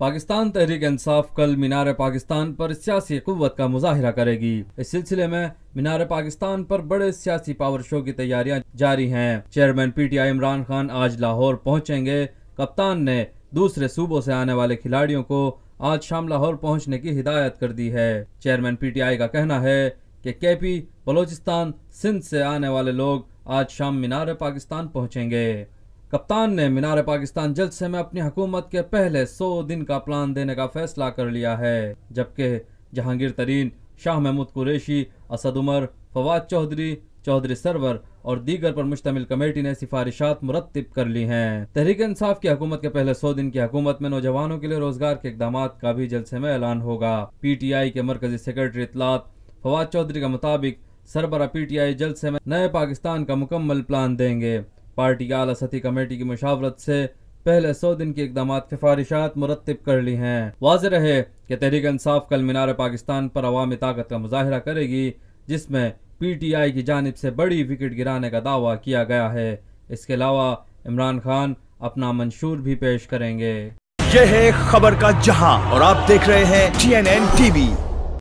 پاکستان تحریک انصاف کل مینار پاکستان پر سیاسی قوت کا مظاہرہ کرے گی۔ اس سلسلے میں مینار پاکستان پر بڑے سیاسی پاور شو کی تیاریاں جاری ہیں۔ Chairman P T I Imran Khan آج لاہور پہنچیں گے۔ کپتان نے دوسرے صوبوں سے آنے والے کھلاڑیوں کو آج شام لاہور پہنچنے کی ہدایت کر دی ہے۔ چیئرمین پی ٹی آئی کا کہنا ہے کہ کے پی، بلوچستان، سندھ سے آنے والے لوگ آج شام مینار پاکستان پہنچیں گے۔ کپتان نے مینار پاکستان جلسے میں اپنی حکومت کے پہلے 100 دن کا پلان دینے کا فیصلہ کر لیا ہے، جبکہ جہانگیر ترین، شاہ محمود قریشی، اسد عمر، فواد چودھری، چودھری سرور اور دیگر پر مشتمل کمیٹی نے سفارشات مرتب کر لی ہیں۔ تحریک انصاف کی حکومت کے پہلے 100 دن کی حکومت میں نوجوانوں کے لیے روزگار کے اقدامات کا بھی جلسے میں اعلان ہوگا۔ پی ٹی آئی کے مرکزی سیکرٹری اطلاعات فواد چودھری کے مطابق سربراہ پی ٹی آئی جلسے میں نئے پاکستان کا مکمل پلان دیں گے۔ پارٹی کی اعلیٰ سطحی کمیٹی کی مشاورت سے پہلے 100 دن کی اقدامات کی سفارشات مرتب کر لی ہیں۔ واضح رہے کہ تحریک انصاف کل مینار پاکستان پر عوامی طاقت کا مظاہرہ کرے گی، جس میں پی ٹی آئی کی جانب سے بڑی وکٹ گرانے کا دعویٰ کیا گیا ہے۔ اس کے علاوہ عمران خان اپنا منشور بھی پیش کریں گے۔ یہ ہے خبر کا جہاں اور آپ دیکھ رہے ہیں TNN TV۔